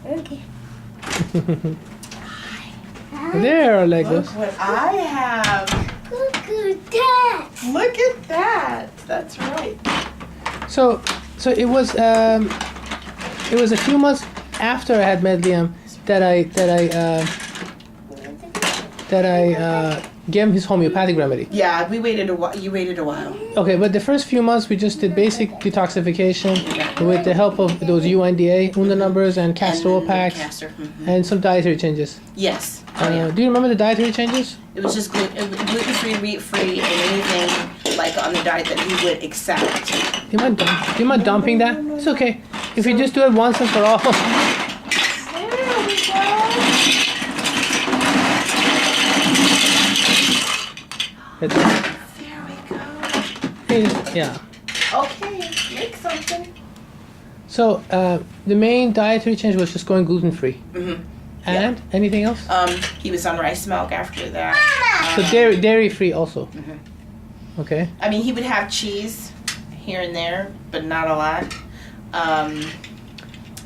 Okay. There are Legos. Look what I have. Look at that. Look at that. That's right. So it was a few months after I had met Liam that I gave him his homeopathic remedy. Yeah, we waited a while. You waited a while. Okay, but the first few months we just did basic detoxification with the help of those UNDA numbers and castor oil packs Castor. Mhm. and some dietary changes. Yes. Oh, yeah. Do you remember the dietary changes? It was just gluten-free, wheat-free, and anything like on the diet that he would accept. Do you mind dumping that? It's okay. If you just do it once and for all. There we go. Yeah. Okay, make something. So the main dietary change was just going gluten-free. Mm-hmm. And anything else? He was on rice milk after that. So dairy-free also. Mhm. Okay. I mean, he would have cheese here and there, but not a lot. And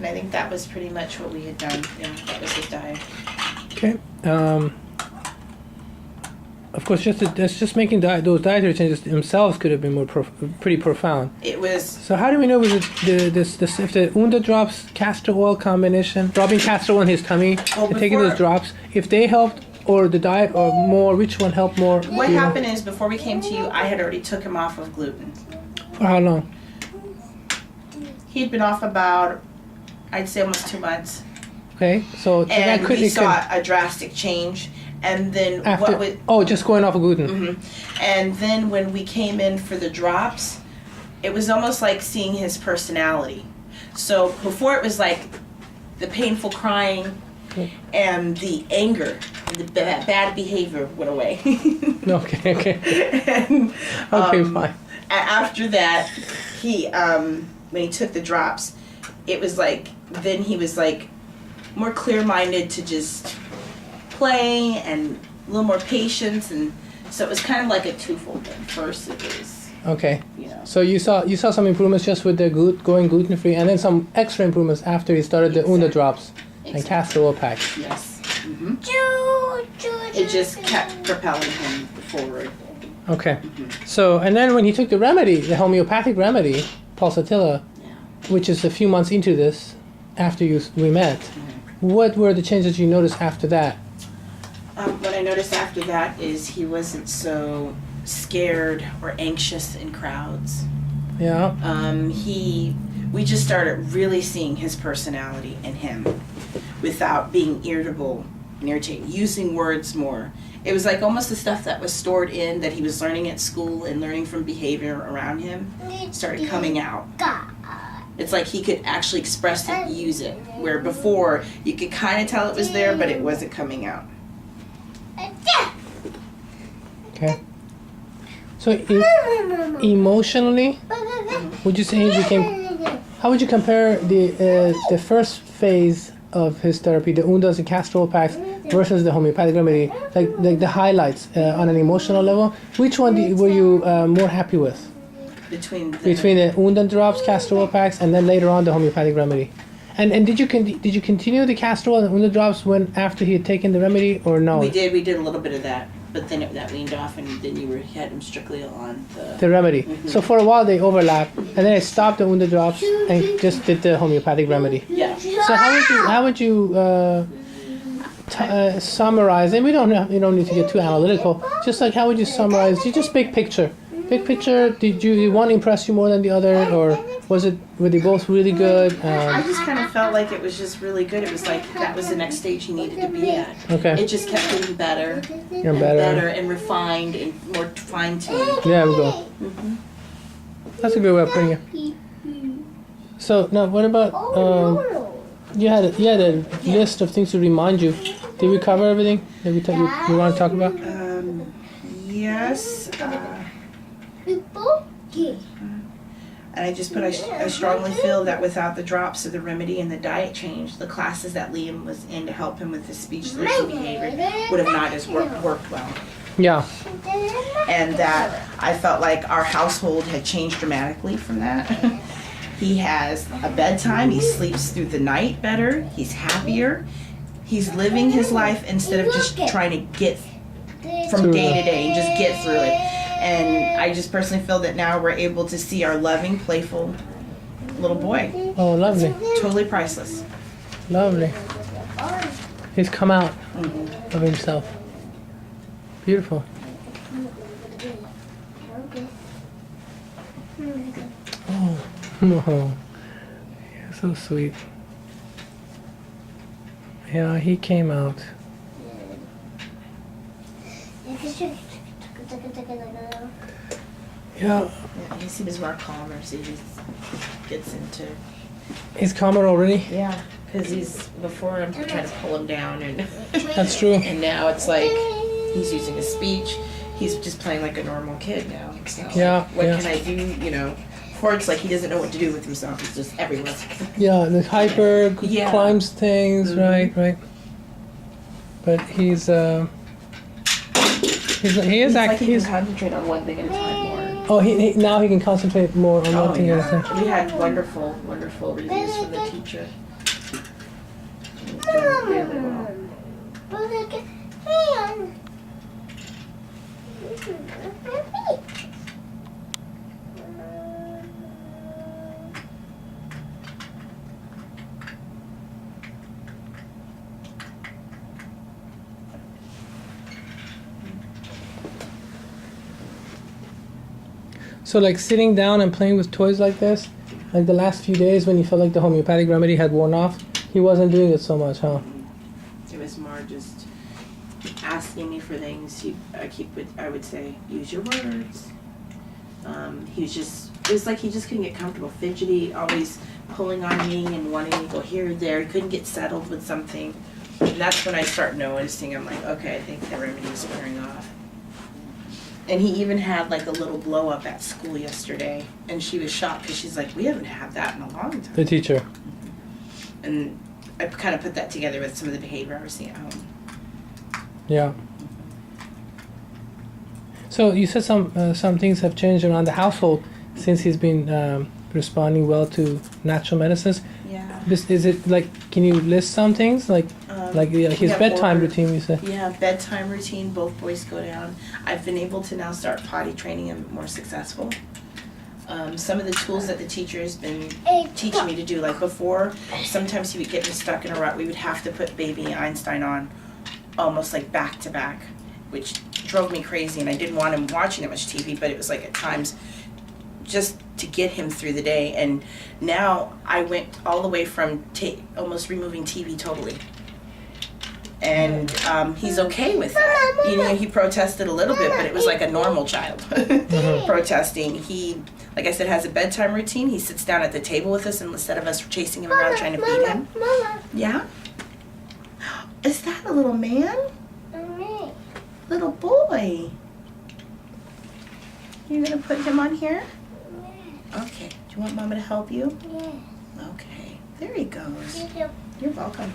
I think that was pretty much what we had done. Yeah, that was his diet. Okay. Of course, just making those dietary changes themselves could have been pretty profound. It was. So how do we know was it if the Unda drops castor oil combination, dropping castor oil in his tummy and taking those drops, if they helped or the diet or more, which one helped more? What happened is before we came to you, I had already took him off of gluten. For how long? He had been off about, I'd say almost 2 months. Okay, so that And could we saw a drastic change. And then after, just going off of gluten. Mm-hmm. And then when we came in for the drops, it was almost like seeing his personality. So before it was like the painful crying and the anger and the bad behavior went away. Okay. And, Okay, fine. After that, he when he took the drops, it was like then he was like more clear-minded to just play and a little more patience, and so it was kind of like a twofold thing. First it was, Okay. you know. So you saw some improvements just with the going gluten free, and then some extra improvements after he started the Unda drops and castor oil packs. Yes. Mm-hmm. It just kept propelling him forward. Okay. So and then when he took the remedy, the homeopathic remedy, pulsatilla, which is a few months into this, after we met, what were the changes you noticed after that? What I noticed after that is he wasn't so scared or anxious in crowds. Yeah. We just started really seeing his personality in him without being irritable and irritating, using words more. It was like almost the stuff that was stored in that he was learning at school and learning from behavior around him started coming out. It's like he could actually express it, use it, where before you could kind of tell it was there, but it wasn't coming out. Okay. So emotionally, would you say he became? How would you compare the first phase of his therapy, the Undas and castor oil packs, versus the homeopathic remedy? Like the highlights on an emotional level. Which one were you more happy with? Between the Undan drops, castor oil packs, and then later on the homeopathic remedy. And did you continue the castor oil and Undan drops after he had taken the remedy, or no? We did a little bit of that, but then that weaned off, and then you had him strictly on the remedy. Mm-hmm. So for a while they overlapped, and then I stopped the Undan drops and just did the homeopathic remedy. Yeah. So how would you summarize? And you don't need to get too analytical. Just like how would you summarize? Just big picture. Big picture, did one impress you more than the other, or were they both really good? I just kind of felt like it was just really good. It was like that was the next stage he needed to be at. Okay. It just kept getting better, better and refined and more fine-tuned. There we go. That's a good way of putting it. So now, what about you had a list of things to remind you. Did we cover everything that you want to talk about? Yes. And I just put, I strongly feel that without the drops of the remedy and the diet change, the classes that Liam was in to help him with his speech literacy behavior would have not as worked well. Yeah. And that I felt like our household had changed dramatically from that. He has a bedtime. He sleeps through the night better. He's happier. He's living his life instead of just trying to get from day to day and just get through it. And I just personally feel that now we're able to see our loving, playful little boy. Oh, lovely. Totally priceless. Lovely. He's come out of himself. Beautiful. Oh, oh. Yeah, so sweet. Yeah, he came out. Yeah, Yeah, he seems more calmer, so he just gets into. he's calmer already. Yeah, because he's before I'm trying to pull him down, and That's true. and now it's like he's using his speech. He's just playing like a normal kid now. So Yeah, what yeah. can I do? You know, before it's like he doesn't know what to do with himself. He's just everywhere. Yeah, the hyper Yeah. climbs things, right. But he is He's like he can he's concentrate on one thing at a time more. oh he now he can concentrate more on one thing at a time. We had wonderful reviews from the teacher. He's doing really well. So like sitting down and playing with toys like this, like the last few days when you felt like the homeopathic remedy had worn off, he wasn't doing it so much, huh? It was more just asking me for things. I would say, use your words. It was like he just couldn't get comfortable, fidgety, always pulling on me and wanting me to go here or there. He couldn't get settled with something. And that's when I start noticing, I'm like, okay, I think the remedy is wearing off. And he even had like a little blow up at school yesterday, and she was shocked because she's like, we haven't had that in a long time. The teacher. And I kind of put that together with some of the behavior I was seeing at home. Yeah. So you said some things have changed around the household since he's been responding well to natural medicines. Yeah. Is it like? Can you list some things like his yeah, bedtime order. routine? You said. Yeah, bedtime routine. Both boys go down. I've been able to now start potty training him more successful. Some of the tools that the teacher has been teaching me to do, like before, sometimes he would get me stuck in a rut. We would have to put Baby Einstein on almost like back to back, which drove me crazy, and I didn't want him watching that much TV, but it was like at times just to get him through the day. And now I went all the way from almost removing TV totally. And he's okay with that. You know, he protested a little bit, but it was like a normal child protesting. He, like I said, has a bedtime routine. He sits down at the table with us, and instead of us chasing him around trying to feed him. Yeah? Is that a little man? Little boy. You're gonna put him on here? Okay. Do you want Mama to help you? Okay. There he goes. You're welcome.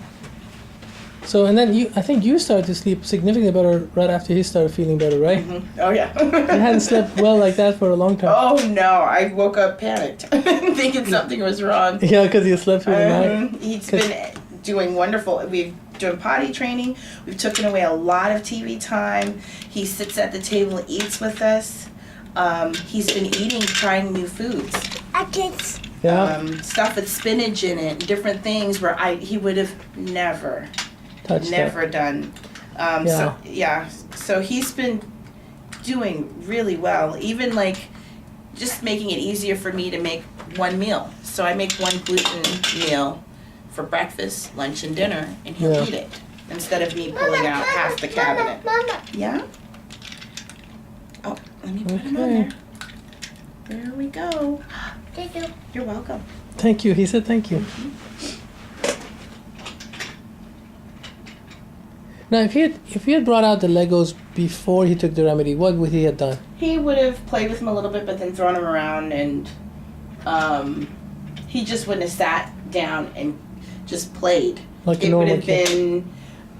So and then I think you started to sleep significantly better right after he started feeling better, right? Mm-hmm. Oh yeah. You hadn't slept well like that for a long time. Oh no! I woke up panicked, thinking something was wrong. Yeah, because you slept through the night. He's been doing wonderful. We've doing potty training. We've taken away a lot of TV time. He sits at the table and eats with us. He's been trying new foods. Yeah. Stuff with spinach in it, different things where he would have never done. So he's been doing really well. Even like just making it easier for me to make one meal. So I make one gluten meal for breakfast, lunch, and dinner, and he'll eat it instead of me pulling out half the cabinet. Yeah? Oh, let me put him on there. There we go. You're welcome. Thank you. He said thank you. Now, if he had brought out the Legos before he took the remedy, what would he have done? He would have played with them a little bit, but then thrown them around, and he just wouldn't have sat down and just played. Like a It would normal have kid. been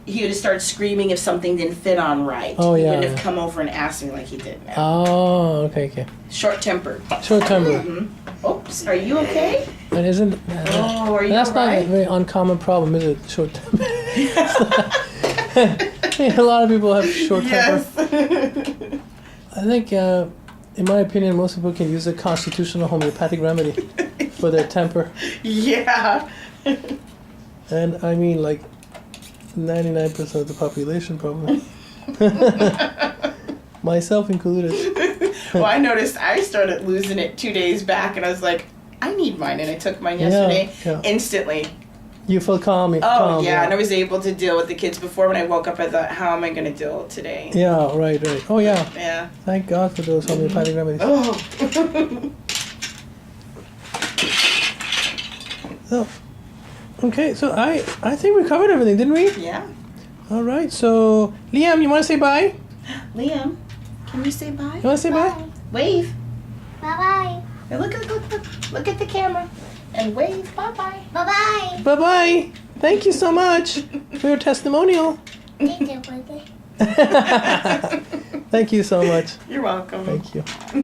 he would have started screaming if something didn't fit on right. Oh, He yeah, wouldn't have yeah. come over and asked me like he did now. Oh, okay. Short-tempered. Short temper. Oops, are you okay? And isn't Oh, are you that's not a alright? very uncommon problem, is it? Short temper. A lot of people have short temper. Yes. I think, in my opinion, most people can use a constitutional homeopathic remedy for their temper. Yeah. And I mean, like, 99% of the population probably. Myself included. Well, I noticed I started losing it 2 days back, and I was like, I need mine, and I took mine yesterday. yeah. Instantly. You feel calm. Oh, calm, yeah, and I was able to deal with the kids before. When I woke up, I thought, how am I going to deal today? Yeah, right. Oh, yeah. Yeah. Thank God for those homeopathic remedies. Oh. So, okay, so I think we covered everything, didn't we? Yeah. All right, so Liam, you want to say bye? Liam, can you say bye? You want to say bye? Wave. Bye-bye. Now look at the camera. And wave. Bye-bye. Bye-bye. Bye-bye. Thank you so much for your testimonial. Thank you, Bye-bye. Thank you so much. You're welcome. Thank you.